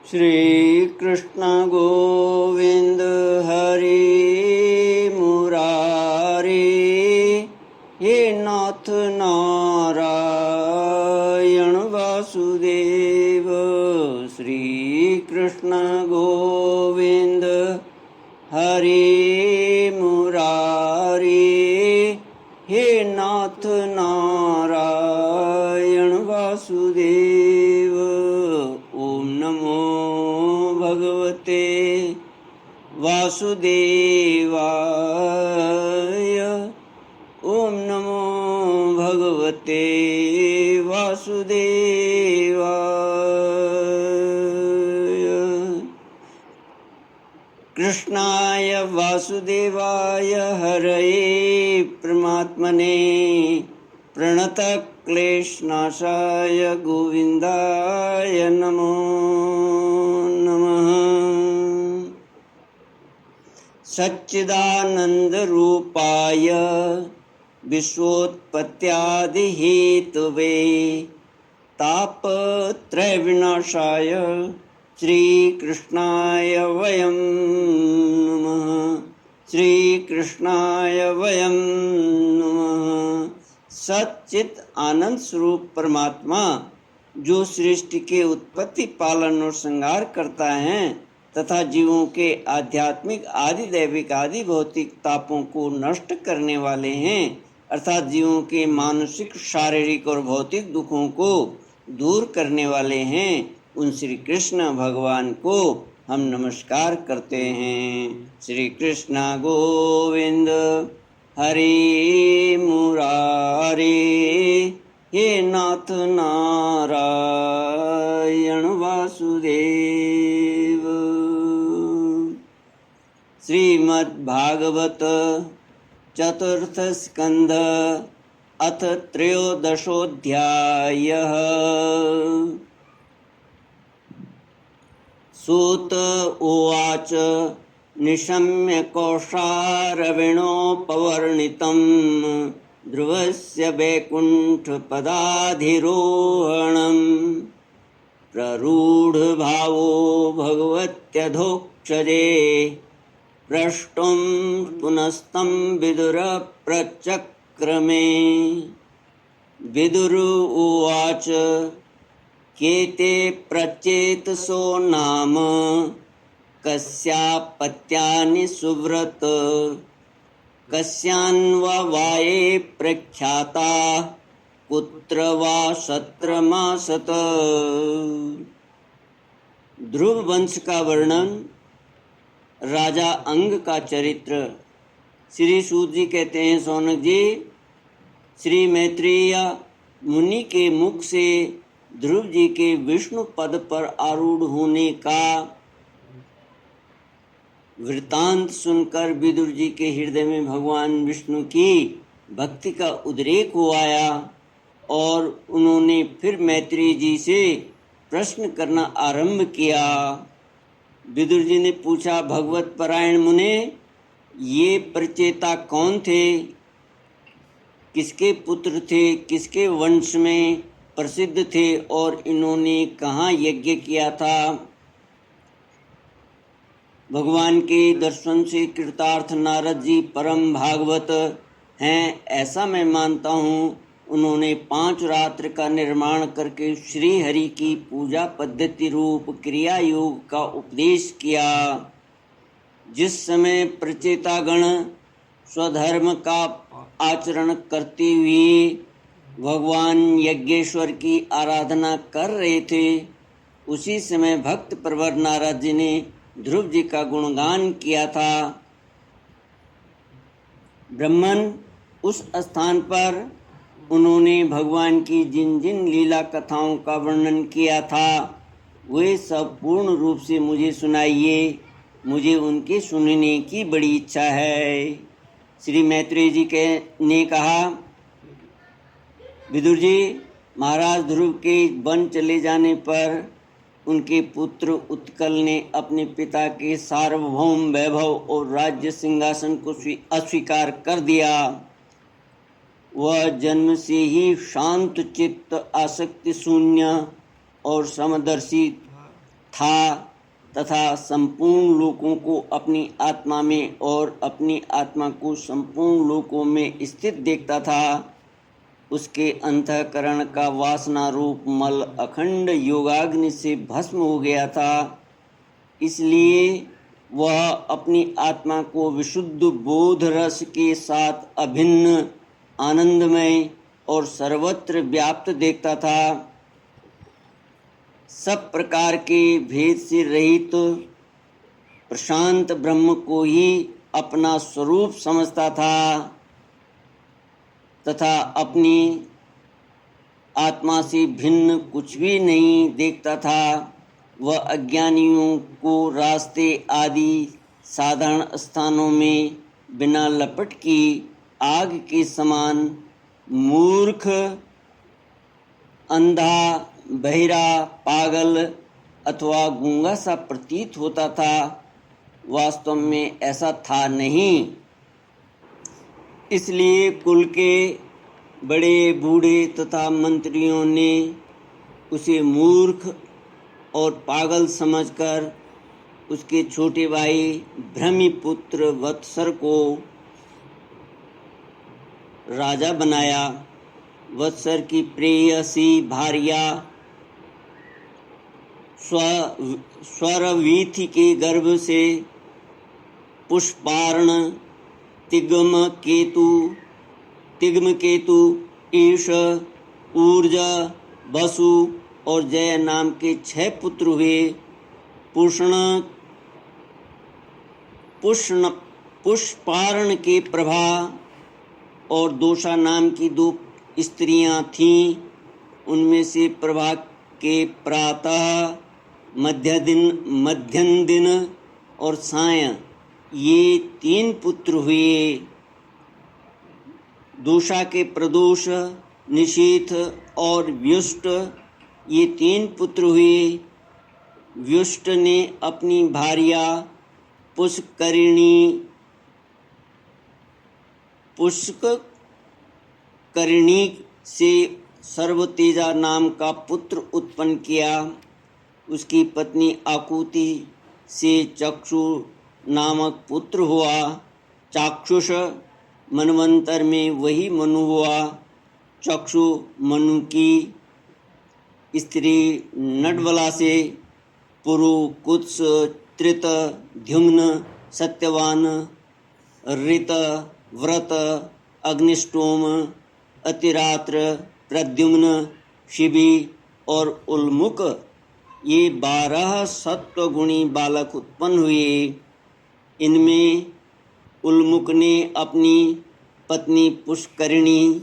श्री कृष्ण गोविंद हरि मुरारी, हे नाथ नारायण वासुदेव। श्री कृष्ण गोविंद हरि मुरारी, हे नाथ नारायण वासुदेव। ओम नमो भगवते वासुदेवाय। ओम नमो भगवते वासुदेवाय। कृष्णाय वासुदेवाय हरये परमात्मने प्रणतक्लेशनाशाय गोविन्दाय नमो नमः। सच्चिदानन्दरूपाय विश्वोत्पत्त्यादिहेतवे तापत्रयविनाशाय श्रीकृष्णाय वयं नमः। श्रीकृष्णाय वयं नमः। सच्चित आनंद स्वरूप परमात्मा जो सृष्टि के उत्पत्ति, पालन और संहार करता है तथा जीवों के आध्यात्मिक, आदि दैविक, आदि भौतिक तापों को नष्ट करने वाले हैं, अर्थात जीवों के मानसिक, शारीरिक और भौतिक दुखों को दूर करने वाले हैं, उन श्री कृष्ण भगवान को हम नमस्कार करते हैं। श्री कृष्ण गोविंद हरि मुरारी, हे नाथ नारायण वासुदेव। श्रीमद्भागवत चतुर्थ स्कंध अथ त्रयोदशोऽध्यायः। सूत उवाच निशम्य कौशारविणोपवर्णितं ध्रुवस्य वैकुण्ठपदाधिरोहणं प्ररूढभावो भगवत्यधोक्षजे प्रष्टुं पुनस्तं विदुरप्रचक्रमे। विदुर उवाच केते प्रचेतसो नाम कस्यापत्यानि सुव्रत कस्यान्ववाये प्रख्याता कुत्र वा सत्रमासत। ध्रुव वंश का वर्णन, राजा अंग का चरित्र। श्री सूत जी कहते हैं, सौनक जी, श्री मैत्रेय मुनि के मुख से ध्रुव जी के विष्णु पद पर आरूढ़ होने का वृतांत सुनकर विदुर जी के हृदय में भगवान विष्णु की भक्ति का उद्रेक हो आया और उन्होंने फिर मैत्रेय जी से प्रश्न करना आरंभ किया। विदुर जी ने पूछा, भगवत परायण मुने, ये प्रचेता कौन थे? किसके पुत्र थे? किसके वंश में प्रसिद्ध थे और इन्होंने कहाँ यज्ञ किया था? भगवान के दर्शन से कृतार्थ नारद जी परम भागवत हैं, ऐसा मैं मानता हूँ। उन्होंने 5 रात्र का निर्माण करके श्री हरि की पूजा पद्धति रूप क्रिया योग का उपदेश किया। जिस समय प्रचेतागण स्वधर्म का आचरण करते हुए भगवान यज्ञेश्वर की आराधना कर रहे थे, उसी समय भक्त प्रवर नारद जी ने ध्रुव जी का गुणगान किया था। ब्रह्मन उस स्थान पर उन्होंने भगवान की जिन जिन लीला कथाओं का वर्णन किया था, वे सब पूर्ण रूप से मुझे सुनाइए। मुझे उनके सुनने की बड़ी इच्छा है। श्री मैत्रेय जी ने कहा, विदुर जी, महाराज ध्रुव के वन चले जाने पर उनके पुत्र उत्कल ने अपने पिता के सार्वभौम वैभव और राज्य सिंहासन को अस्वीकार कर दिया। वह जन्म से ही शांत चित्त, आसक्ति शून्य और समदर्शी था तथा संपूर्ण लोकों को अपनी आत्मा में और अपनी आत्मा को संपूर्ण लोकों में स्थित देखता था, उसके अंतःकरण का वासना रूप मल अखंड योगाग्नि से भस्म हो गया था। इसलिए वह अपनी आत्मा को विशुद्ध बोध रस के साथ अभिन्न, आनंदमय और सर्वत्र व्याप्त देखता था। सब प्रकार के भेद से रहित प्रशांत ब्रह्म को ही अपना स्वरूप समझता था तथा अपनी आत्मा से भिन्न कुछ भी नहीं देखता था। वह अज्ञानियों को रास्ते आदि साधारण स्थानों में बिना लपट की आग के समान मूर्ख, अंधा, बहिरा, पागल अथवा गूंगा सा प्रतीत होता था। वास्तव में ऐसा था नहीं। इसलिए कुल के बड़े बूढ़े तथा मंत्रियों ने उसे मूर्ख और पागल समझकर उसके छोटे भाई भ्रमिपुत्र वत्सर को राजा बनाया। वत्सर की प्रेयसी भार्या स्वरवीथि के गर्भ से पुष्पार्ण, तिग्मकेतु, ईश, ऊर्जा, वसु और जय नाम के 6 पुत्र हुए। पुष्पार्ण के प्रभा और दोषा नाम की 2 स्त्रियां थीं। उनमें से प्रभा के प्रातः, मध्यम दिन और साय ये 3 पुत्र हुए। दोषा के प्रदोष, निशीथ और व्युष्ट ये 3 पुत्र हुए। व्युष्ट ने अपनी भार्या पुष्करणी से सर्वतेजा नाम का पुत्र उत्पन्न किया। उसकी पत्नी आकुति से चक्षु नामक पुत्र हुआ। चाक्षुष मनवंतर में वही मनु हुआ। चक्षु मनु की स्त्री नडवला से पुरु, कुत्स, त्रित, द्युम्न, सत्यवान, ऋत, व्रत, अग्निष्टोम, अतिरात्र, प्रद्युम्न, शिबी और उल्मुक ये 12 सत्वगुणी बालक उत्पन्न हुए। इनमें उल्मुक ने अपनी पत्नी पुष्करिणी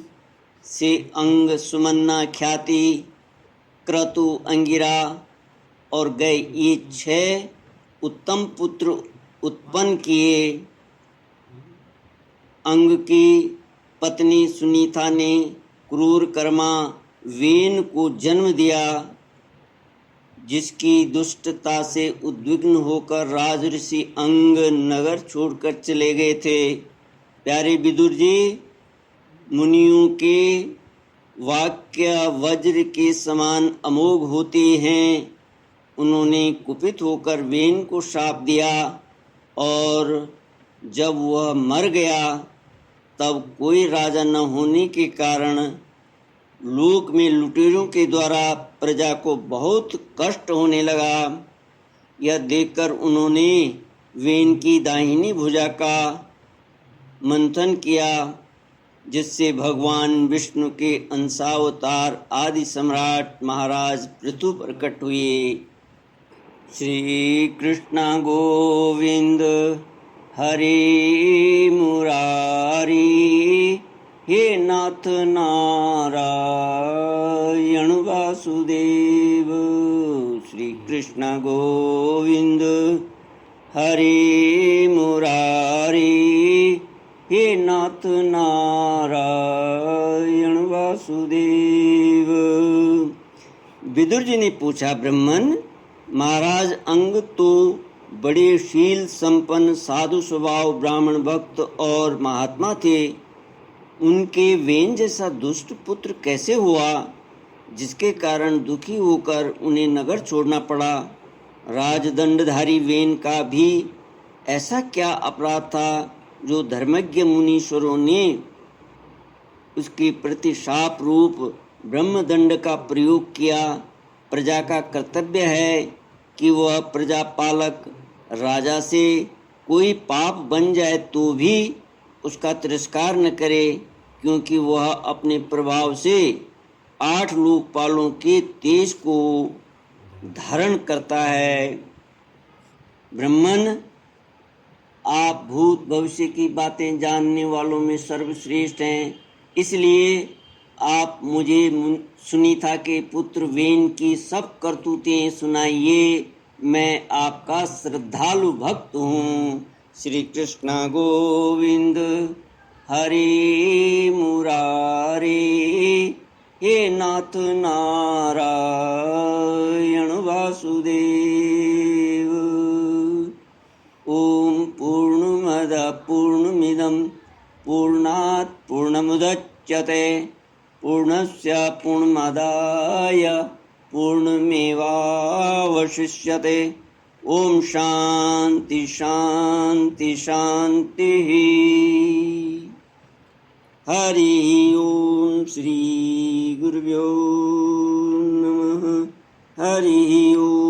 से अंग, सुमन्ना, ख्याति, क्रतु, अंगिरा और गए ये 6 उत्तम पुत्र उत्पन्न किए। अंग की पत्नी सुनीता ने क्रूर कर्मा वेन को जन्म दिया, जिसकी दुष्टता से उद्विग्न होकर राजऋषि अंग नगर छोड़कर चले गए थे। प्यारे विदुर जी, मुनियों के वाक्य वज्र के समान अमोघ होते हैं। उन्होंने कुपित होकर वेन को शाप दिया और जब वह मर गया तब कोई राजा न होने के कारण लोक में लुटेरों के द्वारा प्रजा को बहुत कष्ट होने लगा। यह देखकर उन्होंने वेन की दाहिनी भुजा का मंथन किया, जिससे भगवान विष्णु के अंशावतार आदि सम्राट महाराज पृथु प्रकट हुए। श्री कृष्ण गोविंद हरे मुरारी, हे नाथ नारायण वासुदेव। श्री कृष्ण गोविंद हरे मुरारी, हे नाथ नारायण वासुदेव। विदुर जी ने पूछा, ब्राह्मण महाराज अंग तो बड़े शील संपन्न साधु स्वभाव ब्राह्मण भक्त और महात्मा थे, उनके वेन जैसा दुष्ट पुत्र कैसे हुआ, जिसके कारण दुखी होकर उन्हें नगर छोड़ना पड़ा? राजदंडधारी वेन का भी ऐसा क्या अपराध था जो धर्मज्ञ मुनीश्वरों ने उसके प्रति शाप रूप ब्रह्मदंड का प्रयोग किया। प्रजा का कर्तव्य है कि वह प्रजापालक राजा से कोई पाप बन जाए तो भी उसका तिरस्कार न करे, क्योंकि वह अपने प्रभाव से 8 लोकपालों के तेज को धारण करता है। ब्राह्मण, आप भूत भविष्य की बातें जानने वालों में सर्वश्रेष्ठ हैं, इसलिए आप मुझे सुनीता के पुत्र वेन की सब करतूतें सुनाइए। मैं आपका श्रद्धालु भक्त हूँ। श्री कृष्ण गोविंद हरे मुरारे, हे नाथ नारायण वासुदेव। ओम पूर्णमद पूर्णमिदं पूर्णात् पूर्णमुदच्यते पूर्णस्य पूर्णमादाय पूर्णमेवावशिष्यते। ओम शांति शांति शांति। हरि ओम श्री गुरुभ्यो नमः। हरि ओम।